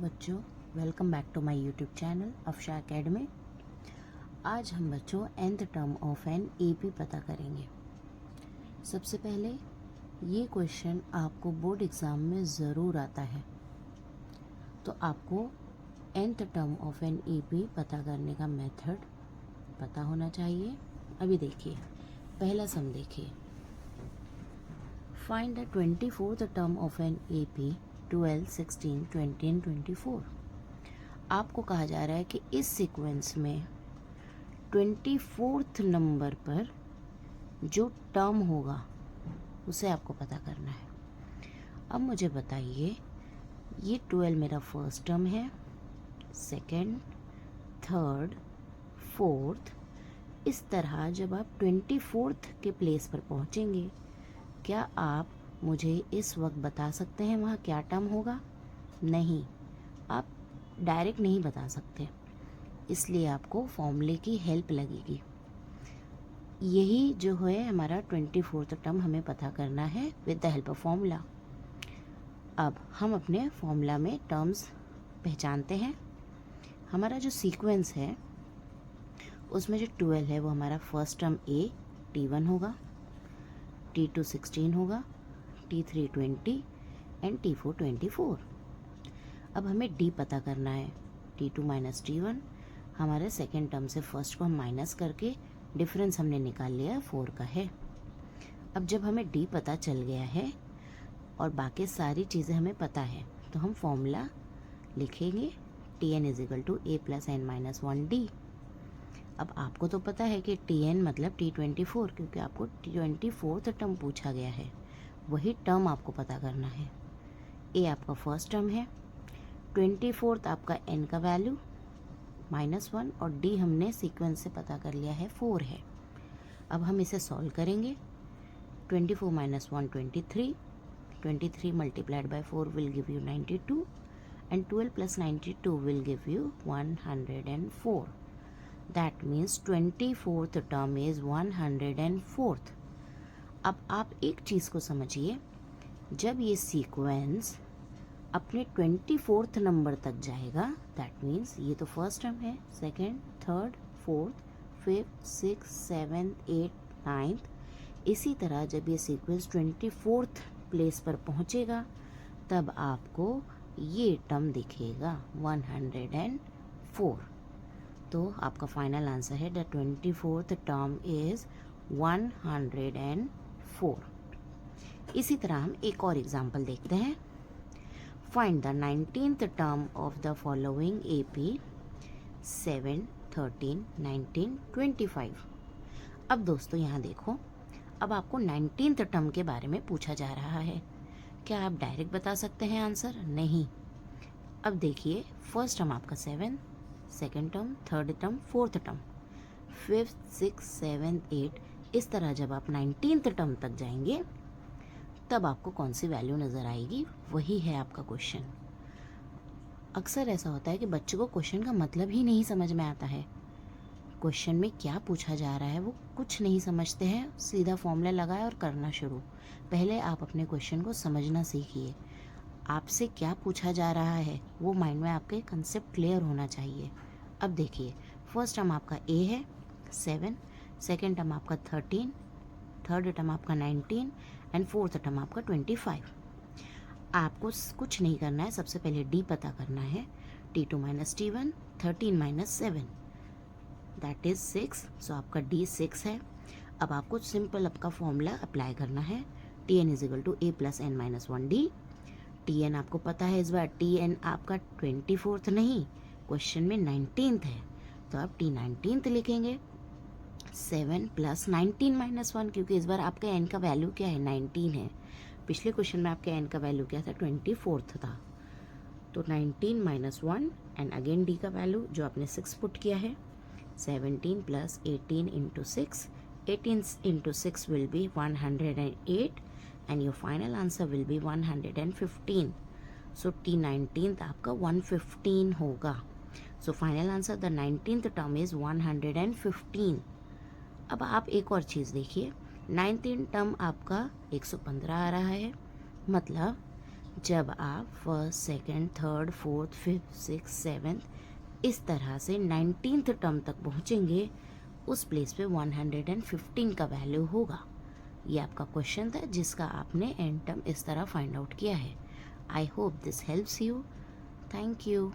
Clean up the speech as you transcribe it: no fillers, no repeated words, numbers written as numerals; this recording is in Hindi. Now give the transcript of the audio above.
बच्चों, welcome back to my YouTube channel Afsha academy. आज हम बच्चों nth term of an AP पता करेंगे। सबसे पहले ये क्वेश्चन आपको बोर्ड एग्ज़ाम में ज़रूर आता है, तो आपको nth term of an AP पता करने का मेथड पता होना चाहिए। अभी देखिए, पहला सम देखिए, find the 24th term of an AP 12, 16, 20 and 24। आपको कहा जा रहा है कि इस सीक्वेंस में 24th नंबर पर जो टर्म होगा उसे आपको पता करना है। अब मुझे बताइए, ये 12 मेरा फर्स्ट टर्म है, सेकंड, थर्ड, फोर्थ। इस तरह जब आप 24th के प्लेस पर पहुंचेंगे, क्या आप मुझे इस वक्त बता सकते हैं वहाँ क्या टर्म होगा? नहीं, आप डायरेक्ट नहीं बता सकते, इसलिए आपको फॉर्मूले की हेल्प लगेगी। यही जो है हमारा 24th टर्म हमें पता करना है with the help of formula. अब हम अपने फॉर्मूला में टर्म्स पहचानते हैं। हमारा जो सीक्वेंस है उसमें जो 12 है वो हमारा फर्स्ट टर्म ए T1 होगा, T2 16 होगा, T3 20 एंड T4 24। अब हमें D पता करना है। T2 माइनस T1, हमारे सेकेंड टर्म से फर्स्ट को हम माइनस करके डिफरेंस हमने निकाल लिया 4 का है। अब जब हमें D पता चल गया है और बाकी सारी चीज़ें हमें पता है, तो हम फॉर्मूला लिखेंगे Tn is equal to a plus n minus 1D। अब आपको तो पता है कि Tn मतलब T24, क्योंकि आपको 24th टर्म पूछा गया है, वही टर्म आपको पता करना है। ए आपका फर्स्ट टर्म है, 24th आपका n का वैल्यू -1 और D हमने सीक्वेंस से पता कर लिया है 4 है। अब हम इसे सॉल्व करेंगे। 24 minus 1 23, 23 multiplied by 4 will give you 92 and 12 plus 92 will give you 104। That means 24th term is 104th। अब आप एक चीज़ को समझिए, जब ये सीक्वेंस अपने 24th नंबर तक जाएगा, दैट मीन्स ये तो फर्स्ट टर्म है, second, third, fourth, fifth, six, seventh, eight, ninth. इसी तरह जब ये सीक्वेंस 24th प्लेस पर पहुंचेगा, तब आपको ये टर्म दिखेगा 104। तो आपका फाइनल आंसर है द 24th टर्म इज 104। इसी तरह हम एक और एग्जाम्पल देखते हैं। Find the 19th term of the following AP 7, 13, 19, 25। अब दोस्तों यहाँ देखो, अब आपको 19th टर्म के बारे में पूछा जा रहा है। क्या आप डायरेक्ट बता सकते हैं आंसर? नहीं। अब देखिए, फर्स्ट टर्म आपका 7, second term, third term, fourth term, fifth, six, seventh, 8। इस तरह जब आप 19th टर्म तक जाएंगे, तब आपको कौन सी वैल्यू नज़र आएगी, वही है आपका क्वेश्चन। अक्सर ऐसा होता है कि बच्चों को क्वेश्चन का मतलब ही नहीं समझ में आता है। क्वेश्चन में क्या पूछा जा रहा है वो कुछ नहीं समझते हैं, सीधा फॉर्मूला लगाए और करना शुरू। पहले आप अपने क्वेश्चन को समझना सीखिए। आपसे क्या पूछा जा रहा है वो माइंड में आपके कंसेप्ट क्लियर होना चाहिए। अब देखिए, फर्स्ट टर्म आपका ए है 7, सेकेंड टर्म आपका 13, थर्ड टर्म आपका 19 एंड फोर्थ टर्म आपका 25। आपको कुछ नहीं करना है, सबसे पहले D पता करना है। T2 minus T1, 13 minus 7 that is 6। सो आपका D 6 है। अब आपको सिंपल आपका फॉर्मूला अप्लाई करना है। Tn is equal to a plus n minus 1D। Tn आपको पता है, इस बार Tn आपका 24th नहीं, क्वेश्चन में 19th है, तो आप T19th लिखेंगे। 7 प्लस 19 माइनस 1, क्योंकि इस बार आपका n का वैल्यू क्या है, 19 है। पिछले क्वेश्चन में आपके n का वैल्यू क्या था, 24th था। तो 19 माइनस 1 एंड अगेन D का वैल्यू जो आपने 6 पुट किया है, 17 plus 18 into 6, 18 into 6 will be 108 and your final answer will be 115। So T19th आपका 115 होगा। So final answer the 19th term is 115। अब आप एक और चीज़ देखिए, 19th टर्म आपका 115 आ रहा है, मतलब जब आप first, second, third, fourth, fifth, six, seventh इस तरह से 19th टर्म तक पहुँचेंगे, उस प्लेस पे 115 का वैल्यू होगा। ये आपका क्वेश्चन था जिसका आपने एंड टर्म इस तरह फाइंड आउट किया है। I hope this helps you. Thank you.